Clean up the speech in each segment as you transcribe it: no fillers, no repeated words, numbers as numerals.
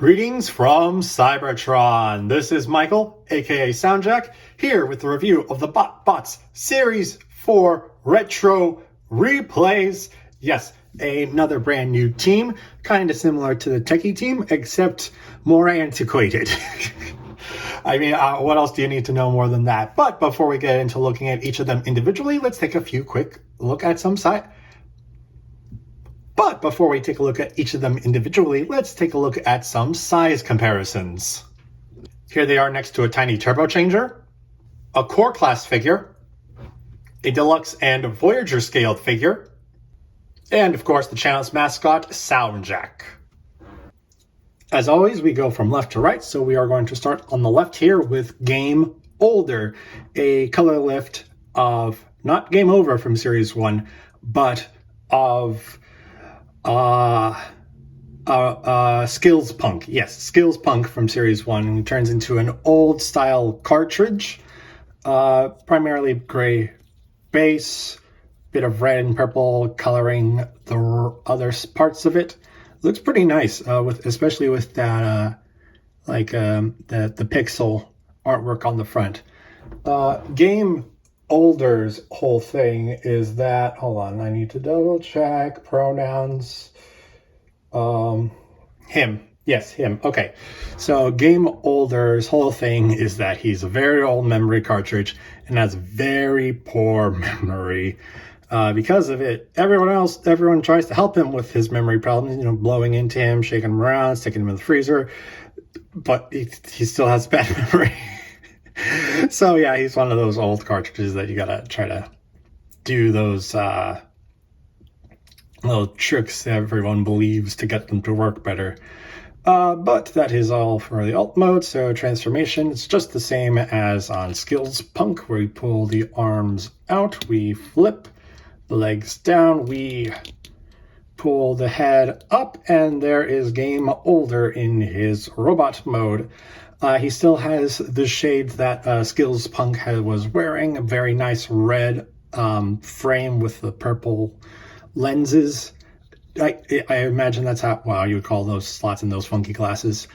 Greetings from Cybertron. This is Michael, aka SoundJack, here with the review of the BotBots Series 4 Retro Replays. Yes, another brand new team, kind of similar to the Techie team, except more antiquated. I mean, what else do you need to know more than that? But before we get into looking at each of them individually, let's take a few quick look at some But before we take a look at each of them individually, let's take a look at some size comparisons. Here they are next to a tiny turbochanger, a core class figure, a deluxe and Voyager scaled figure, and of course the channel's mascot, SoundJack. As always, we go from left to right, so we are going to start on the left here with Game Older, a color lift of not Game Over from Series 1, but of Skills Punk. Yes, Skills Punk from Series 1, and it turns into an old style cartridge, primarily gray base, bit of red and purple coloring the other parts of it. Looks pretty nice, especially with that the pixel artwork on the front. Game Older's whole thing is that, hold on, I need to double check pronouns. Him. Yes, him. Okay. So Game Older's whole thing is that he's a very old memory cartridge and has very poor memory. Because of it, everyone tries to help him with his memory problems, blowing into him, shaking him around, sticking him in the freezer, but he still has bad memory. So yeah, he's one of those old cartridges that you gotta try to do those little tricks everyone believes to get them to work better. But that is all for the alt mode, so transformation is just the same as on Skills Punk, where we pull the arms out, we flip the legs down, we pull the head up, and there is Game Older in his robot mode. He still has the shades that Skills Punk was wearing, a very nice red frame with the purple lenses. I imagine that's how you would call those slots in those funky glasses.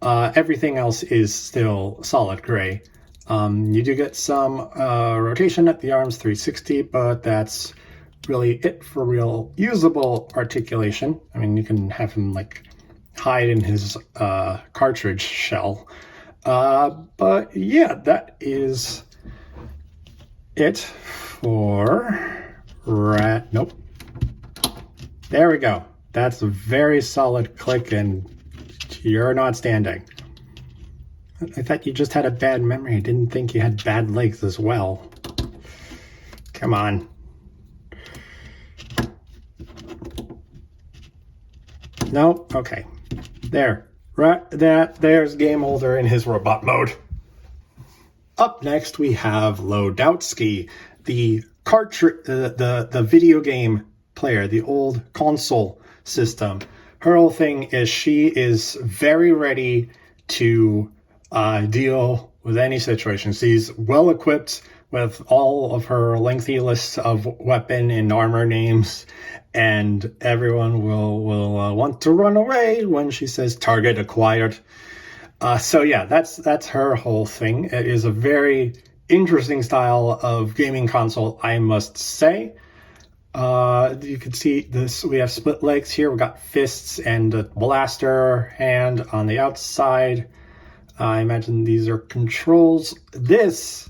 Everything else is still solid gray. You do get some rotation at the arms, 360, but that's really it for real usable articulation. I mean, you can have him hide in his cartridge shell. But yeah, that is it for Nope. There we go. That's a very solid click, and you're not standing. I thought you just had a bad memory. I didn't think you had bad legs as well. Come on. No? Okay. There. Right. There's Game Older in his robot mode. Up next, we have LoDotsky, the cartridge, the video game player, the old console system. Her whole thing is she is very ready to deal with any situation. She's well equipped with all of her lengthy lists of weapon and armor names, and everyone will want to run away when she says target acquired. So yeah, that's her whole thing. It is a very interesting style of gaming console, I must say. You can see this. We have split legs here. We've got fists and a blaster hand on the outside. I imagine these are controls. This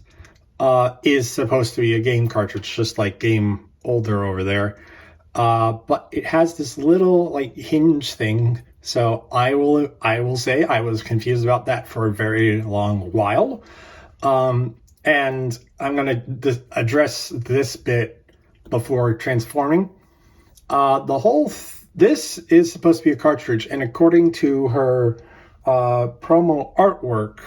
is supposed to be a game cartridge, just like Game Older over there. But it has this little hinge thing. So I will say I was confused about that for a very long while. And I'm going to address this bit before transforming. This is supposed to be a cartridge, and according to her promo artwork,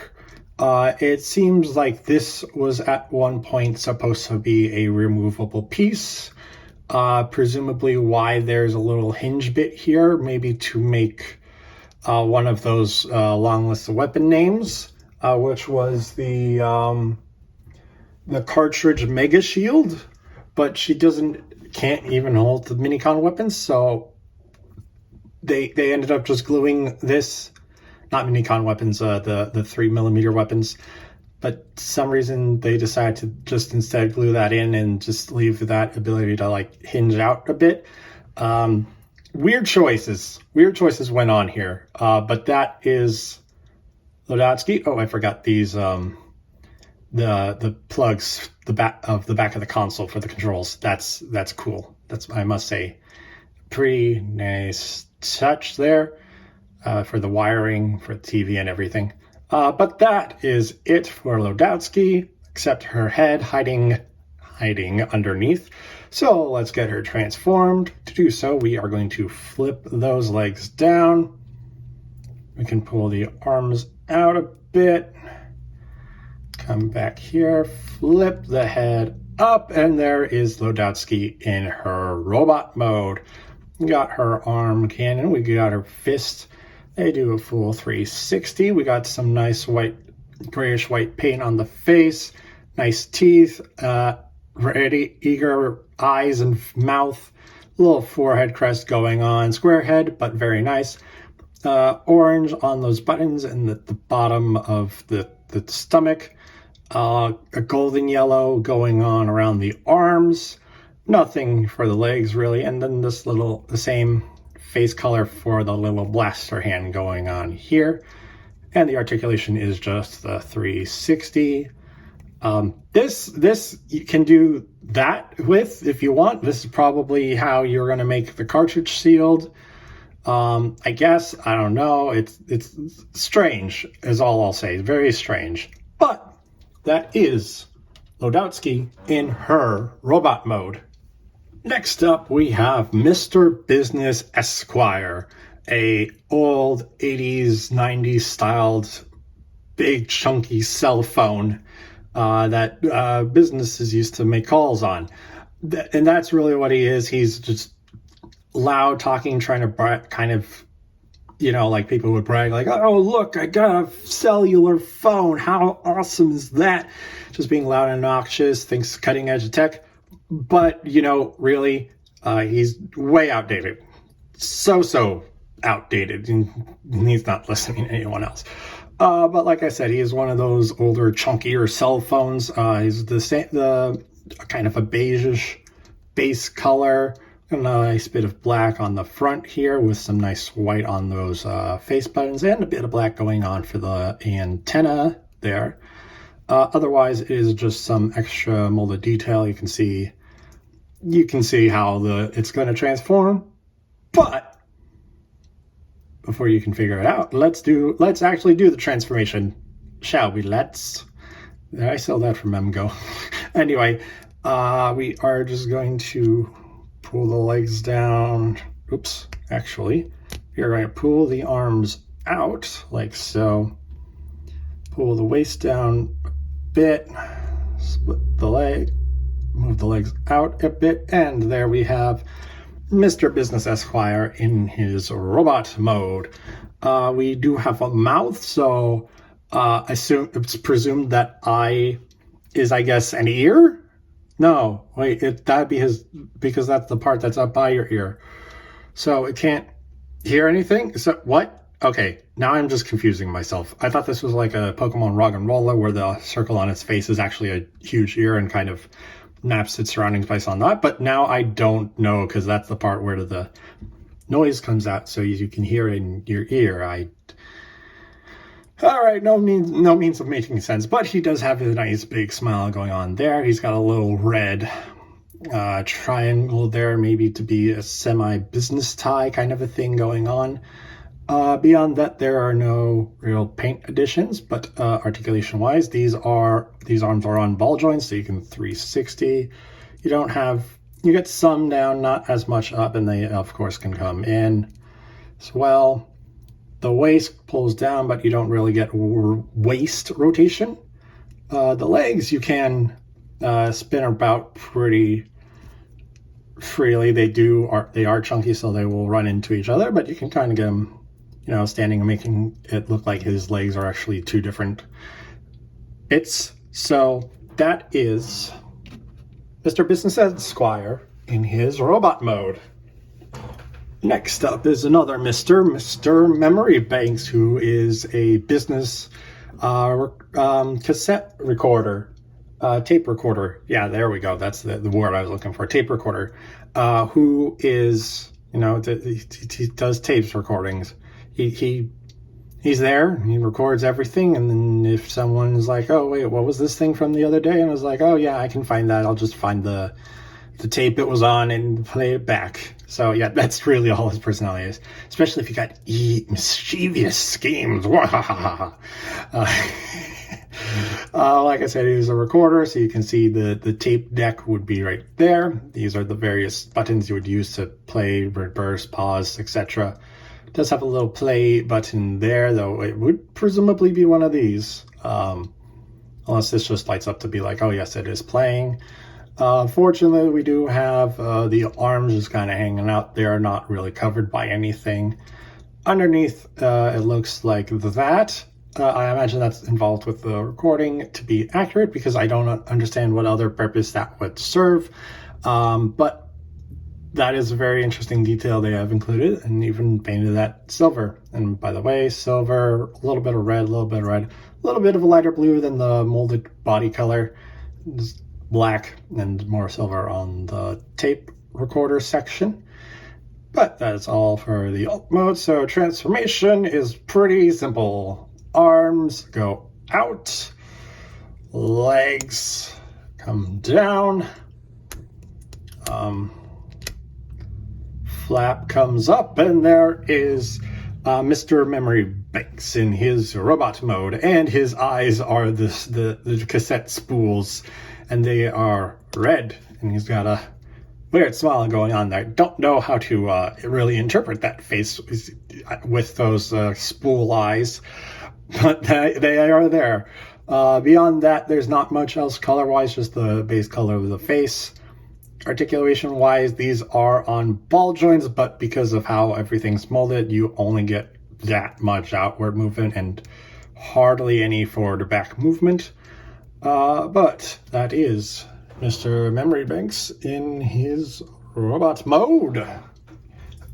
it seems like this was at one point supposed to be a removable piece. Presumably why there's a little hinge bit here, maybe to make one of those long lists of weapon names, which was the cartridge Mega Shield, but she can't even hold the minicon weapons, so they ended up just gluing this not minicon weapons, the 3mm weapons. But for some reason they decided to just instead glue that in and just leave that ability to like hinge out a bit. Weird choices went on here. But that is LoDotsky. Oh, I forgot these, the plugs, the back of the console for the controls. That's cool. That's, I must say, pretty nice touch there, for the wiring for the TV and everything. But that is it for LoDotsky, except her head hiding underneath. So let's get her transformed. To do so, we are going to flip those legs down. We can pull the arms out a bit. Come back here, flip the head up, and there is LoDotsky in her robot mode. We got her arm cannon, we got her fist. They do a full 360. We got some nice grayish white paint on the face, nice teeth, ready, eager eyes and mouth, little forehead crest going on, square head, but very nice. Orange on those buttons and the bottom of the stomach. A golden yellow going on around the arms. Nothing for the legs really. And then the same face color for the little blaster hand going on here. And the articulation is just the 360. This you can do that with if you want. This is probably how you're going to make the cartridge sealed. I guess, I don't know. It's strange is all I'll say. Very strange. But that is LoDotsky in her robot mode. Next up, we have Mr. Business Esquire, a old 80s, 90s styled, big chunky cell phone that businesses used to make calls on. And that's really what he is. He's just loud talking, trying to kind of, like people would brag, like, oh, look, I got a cellular phone. How awesome is that? Just being loud and obnoxious, thinks cutting edge tech. But, really, he's way outdated. So outdated. And he's not listening to anyone else. But like I said, he is one of those older, chunkier cell phones. He's the kind of a beige base color. A nice bit of black on the front here with some nice white on those face buttons and a bit of black going on for the antenna there. Otherwise, it is just some extra molded detail. You can see how it's going to transform. But before you can figure it out, let's actually do the transformation, shall we? Did I sell that from MGO? Anyway, we are just going to pull the legs down. Oops, actually, you're going to pull the arms out like so. Pull the waist down a bit, split the leg, move the legs out a bit, and there we have Mr. Business Esquire in his robot mode. We do have a mouth, so it's presumed that eye is, I guess, an ear? No, wait, that'd be his, because that's the part that's up by your ear. So it can't hear anything? So what? Okay, now I'm just confusing myself. I thought this was like a Pokemon Rock and Roller where the circle on its face is actually a huge ear and kind of maps its surroundings based on that. But now I don't know, because that's the part where the noise comes out so you can hear it in your ear. All right, no means of making sense, but he does have a nice big smile going on there. He's got a little red triangle there, maybe to be a semi-business tie kind of a thing going on. Beyond that, there are no real paint additions, but articulation-wise, these arms are on ball joints, so you can 360. You get some down, not as much up, and they, of course, can come in as well. The waist pulls down, but you don't really get waist rotation. The legs, you can spin about pretty freely. They are chunky, so they will run into each other, but you can kind of get them, standing and making it look like his legs are actually two different bits. So that is Mr. Business Esquire in his robot mode. Next up is another Mr. Memory Banks, who is a business cassette recorder, tape recorder. Yeah, there we go. That's the word I was looking for. Tape recorder, who is, he does tapes recordings. He's there, he records everything, and then if someone's like, oh, wait, what was this thing from the other day? And I was like, oh, yeah, I can find that. I'll just find the tape it was on and play it back. So, yeah, that's really all his personality is, especially if you got mischievous schemes. Like I said, he's a recorder, so you can see the tape deck would be right there. These are the various buttons you would use to play, reverse, pause, etc. It does have a little play button there, though it would presumably be one of these. Unless this just lights up to be like, oh yes, it is playing. Fortunately, we do have the arms just kind of hanging out there, not really covered by anything. Underneath, it looks like that. I imagine that's involved with the recording to be accurate, because I don't understand what other purpose that would serve. But that is a very interesting detail they have included, and even painted that silver. And by the way, silver, a little bit of red, a little bit of red, a little bit of a lighter blue than the molded body color. Just black and more silver on the tape recorder section. But that's all for the alt mode. So transformation is pretty simple. Arms go out, legs come down, flap comes up, and there is Mr. Memory Banks in his robot mode, and his eyes are the cassette spools, and they are red, and he's got a weird smile going on there. Don't know how to really interpret that face with those spool eyes, but they are there. Beyond that, there's not much else color-wise, just the base color of the face. Articulation-wise, these are on ball joints, but because of how everything's molded, you only get that much outward movement and hardly any forward or back movement. But that is Mr. Memory Banks in his robot mode.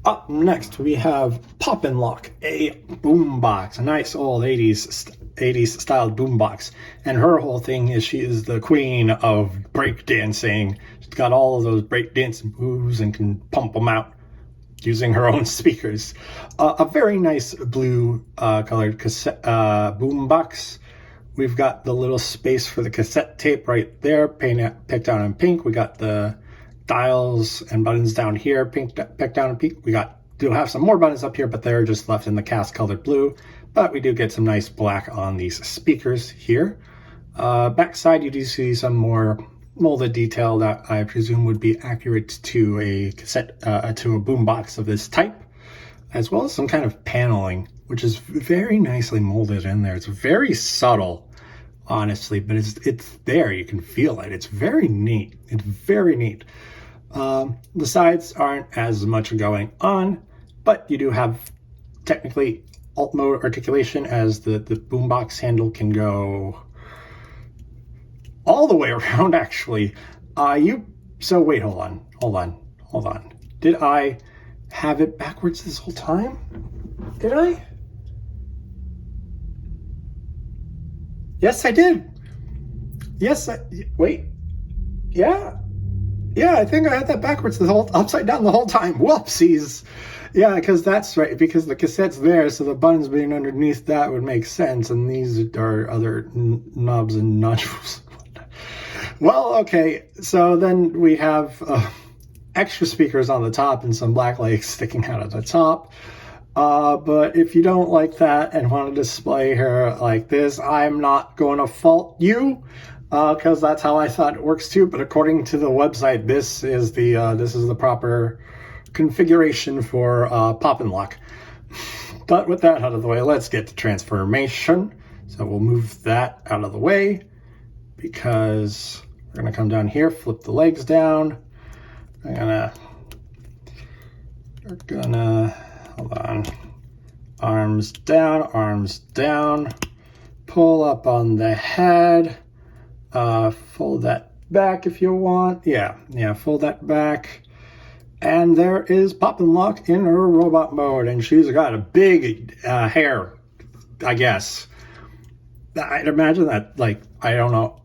Up next, we have Pop and Lock, a boombox, a nice old 80s styled boombox. And her whole thing is she is the queen of breakdancing. She's got all of those breakdance moves and can pump them out using her own speakers. A very nice blue colored cassette boombox. We've got the little space for the cassette tape right there, picked out in pink. We got the dials and buttons down here, picked out in pink. We do have some more buttons up here, but they're just left in the cast colored blue. But we do get some nice black on these speakers here. Backside, you do see some more molded detail that I presume would be accurate to a cassette, to a boombox of this type, as well as some kind of paneling, which is very nicely molded in there. It's very subtle, honestly, but it's there. You can feel it. It's very neat. It's very neat. The sides aren't as much going on, but you do have technically alt mode articulation, as the boombox handle can go all the way around, actually. So wait, hold on. Did I have it backwards this whole time? Did I? Yes, I did. Wait. Yeah, I think I had that backwards upside down the whole time. Whoopsies. Yeah, because that's right, because the cassette's there, so the buttons being underneath that would make sense, and these are other knobs and nodules. Well, okay, so then we have extra speakers on the top and some black legs sticking out of the top. But if you don't like that and want to display her like this, I'm not going to fault you, because that's how I thought it works too. But according to the website, this is the proper configuration for Pop and Lock. But with that out of the way, let's get to transformation. So we'll move that out of the way, because we're gonna come down here, flip the legs down. We're gonna hold on. Arms down, pull up on the head, fold that back if you want. Yeah, fold that back. And there is Poppin' Lock in her robot mode, and she's got a big hair, I guess. I'd imagine that, like, I don't know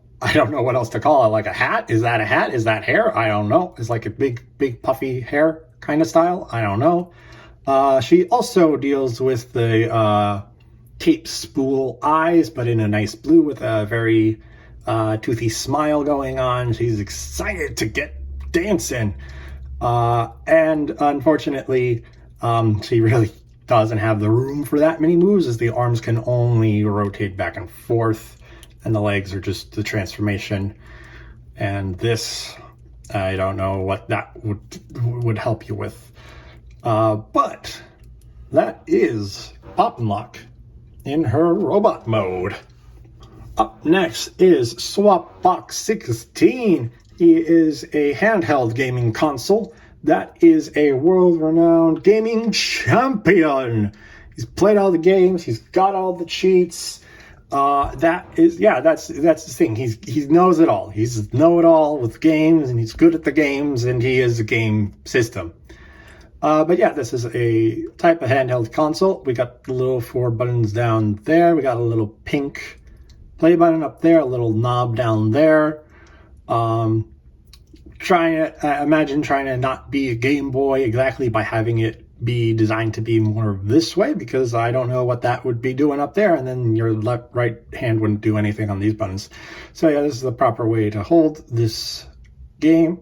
what else to call it. Like a hat? Is that a hat? Is that hair? I don't know. It's like a big puffy hair kind of style. I don't know. She also deals with the tape spool eyes, but in a nice blue with a very toothy smile going on. She's excited to get dancing. And unfortunately, she really doesn't have the room for that many moves, as the arms can only rotate back and forth, and the legs are just the transformation. And this, I don't know what that would help you with. But that is Poppin' Lock in her robot mode. Up next is SwapBox 16. He is a handheld gaming console that is a world-renowned gaming champion. He's played all the games. He's got all the cheats. That's the thing. He knows it all. He's know-it-all with games, and he's good at the games, and he is a game system. But yeah, this is a type of handheld console. We got the little 4 buttons down there. We got a little pink play button up there, a little knob down there. Imagine trying to not be a Game Boy exactly by having it be designed to be more this way, because I don't know what that would be doing up there, and then your right hand wouldn't do anything on these buttons. So yeah, this is the proper way to hold this game.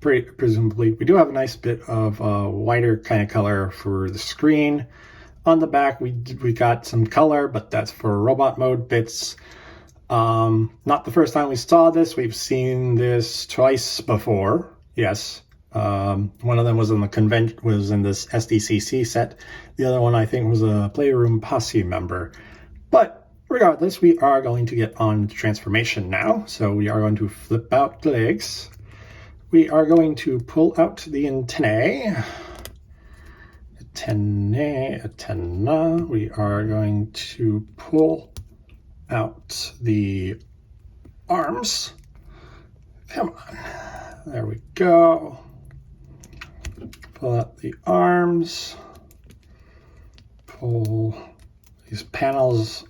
Presumably, we do have a nice bit of whiter kind of color for the screen. On the back, we got some color, but that's for robot mode bits. Not the first time we saw this. We've seen this twice before. Yes. One of them was in this SDCC set. The other one, I think, was a Playroom Posse member. But regardless, we are going to get on to transformation now. So we are going to flip out the legs. We are going to pull out the antennae. Antenna. We are going to pull out the arms. Come on. There we go. Pull out the arms. Pull these panels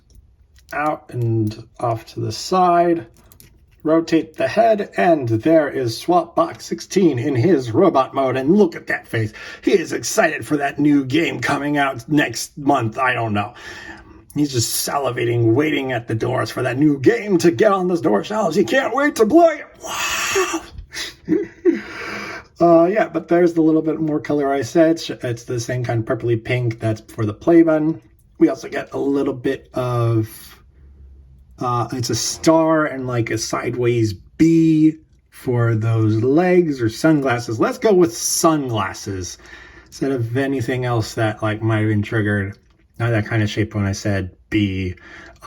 out and off to the side. Rotate the head, and there is SwapBox 16 in his robot mode, and look at that face. He is excited for that new game coming out next month. I don't know. He's just salivating, waiting at the doors for that new game to get on those door shelves. He can't wait to play it. Wow. Yeah, but there's the little bit more color I said. It's the same kind of purpley pink that's for the play button. We also get a little bit of it's a star and like a sideways B for those legs or sunglasses. Let's go with sunglasses instead of anything else that like might have been triggered. Not that kind of shape when I said B.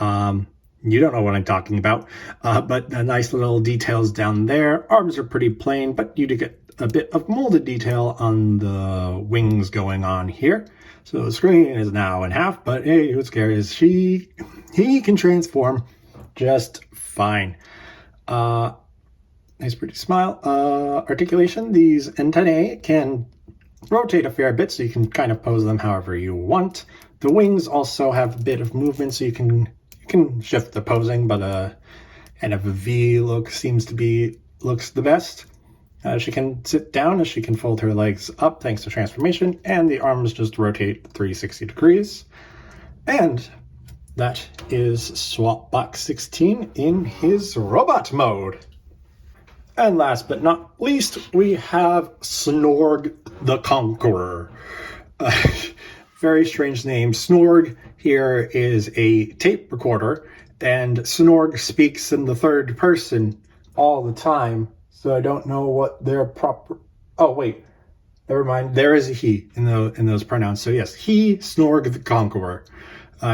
You don't know what I'm talking about. But the nice little details down there. Arms are pretty plain, but you do get a bit of molded detail on the wings going on here. So the screen is now in half, but hey, who's cares? He can transform just fine. Nice pretty smile. Articulation, these antennae can rotate a fair bit, so you can kind of pose them however you want. The wings also have a bit of movement, so you can shift the posing, but kind of a V look looks the best. She can sit down as she can fold her legs up thanks to transformation, and the arms just rotate 360 degrees. And that is SwapBox 16 in his robot mode. And last but not least, we have Snorg the Conqueror. Very strange name. Snorg here is a tape recorder, and Snorg speaks in the third person all the time. So I don't know what their proper... Oh, wait. Never mind. There is a he in those pronouns. So yes, he, Snorg the Conqueror.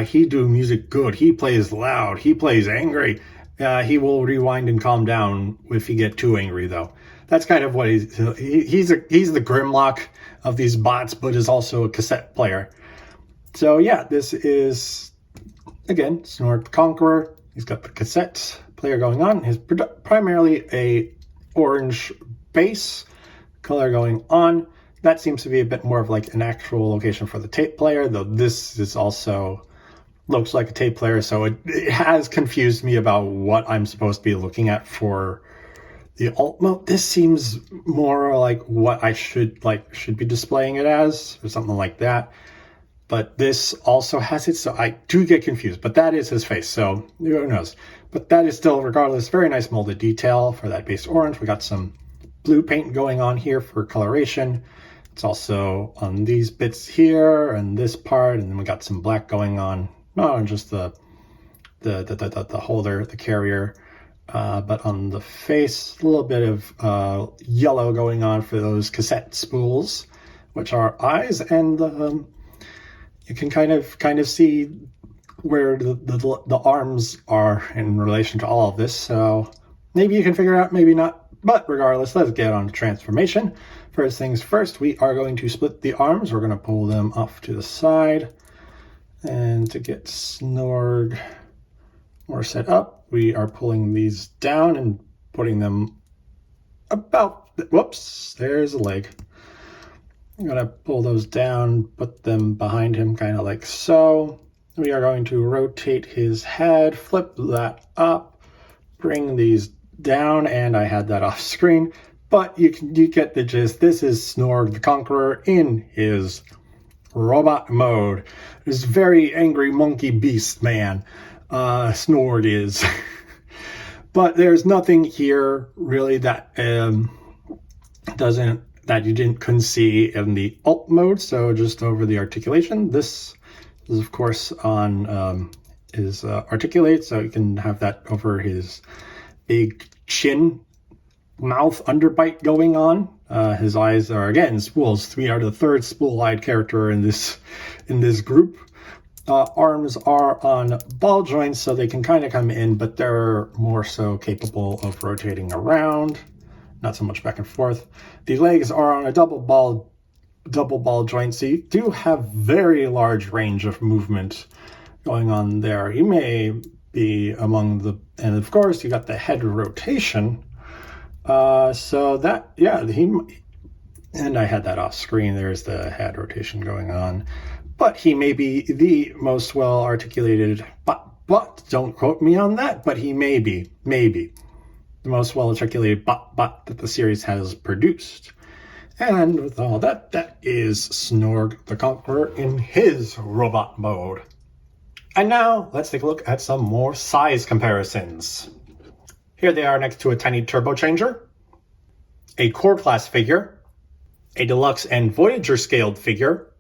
He do music good. He plays loud. He plays angry. He will rewind and calm down if he get too angry, though. That's kind of what he's the Grimlock of these bots, but is also a cassette player. So yeah, this is, again, Snorg the Conqueror. He's got the cassette player going on. His primarily a orange base color going on. that seems to be a bit more of like an actual location for the tape player, though this is also looks like a tape player, so it has confused me about what I'm supposed to be looking at for the alt mode. This seems more like what I should be displaying it as, or something like that. But this also has it, so I do get confused. But that is his face, so who knows. But that is still, regardless, very nice molded detail for that base orange. We got some blue paint going on here for coloration. It's also on these bits here and this part, and then we got some black going on, not on just the holder, the carrier, but on the face, a little bit of yellow going on for those cassette spools, which are eyes, and you can kind of see where the arms are in relation to all of this. So maybe you can figure it out, maybe not. But regardless, let's get on to transformation. First things first, we are going to split the arms. We're going to pull them off to the side. And to get Snorg more set up, we are pulling these down and putting them about, whoops, there's a leg. I'm going to pull those down, put them behind him kind of like so. We are going to rotate his head, flip that up, bring these down, and I had that off screen, but you get the gist. This is Snorg the Conqueror in his robot mode. This very angry monkey beast man, Snorg is. But there's nothing here really that you couldn't see in the alt mode. So just over the articulation, this is of course on his articulate, so you can have that over his big chin, mouth underbite going on. His eyes are again spools. We are the third spool-eyed character in this group. Arms are on ball joints, so they can kind of come in, but they're more so capable of rotating around, not so much back and forth. The legs are on a double ball joint, so you do have very large range of movement going on there. You may be among the, and of course you got the head rotation. So that, yeah, and I had that off screen. There's the head rotation going on, but he may be the most well articulated, but don't quote me on that, but he may be the most well articulated bot that the series has produced. And with all that, that is Snorg the Conqueror in his robot mode. And now, let's take a look at some more size comparisons. Here they are next to a tiny turbo changer, a core class figure, a deluxe and Voyager scaled figure,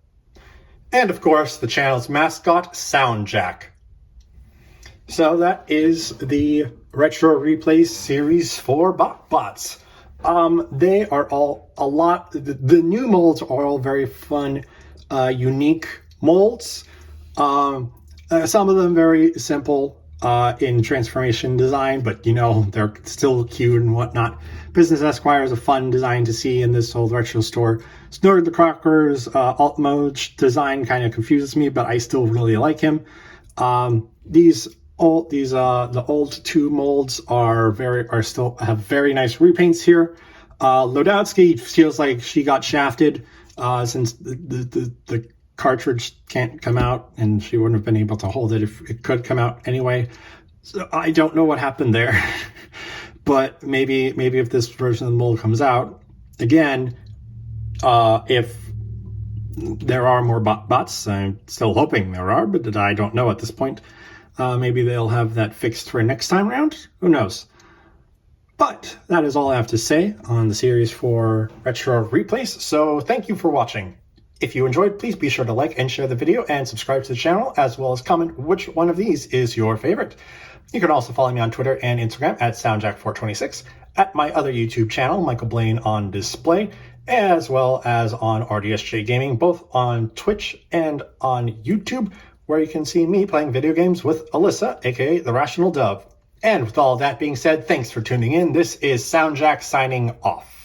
and of course the channel's mascot, SoundJack. So that is the Retro Replay series for BotBots. They are all a lot, the new molds are all very fun, unique molds. Some of them very simple in transformation design, but you know, they're still cute and whatnot. Business Esquire is a fun design to see in this old retro store. Snorg the Conqueror's alt mode design kind of confuses me, but I still really like him. The old two molds still have very nice repaints here. LoDotsky feels like she got shafted since the cartridge can't come out, and she wouldn't have been able to hold it if it could come out anyway. So I don't know what happened there. But maybe if this version of the mold comes out again, if there are more bots, I'm still hoping there are, but I don't know at this point. Maybe they'll have that fixed for next time round. Who knows? But that is all I have to say on the series for Retro Replays. So thank you for watching. If you enjoyed, please be sure to like and share the video and subscribe to the channel, as well as comment which one of these is your favorite. You can also follow me on Twitter and Instagram at SoundJack426, at my other YouTube channel, Michael Blaine on Display, as well as on RDSJ Gaming, both on Twitch and on YouTube, where you can see me playing video games with Alyssa, aka The Rational Dove. And with all that being said, thanks for tuning in. This is SoundJack signing off.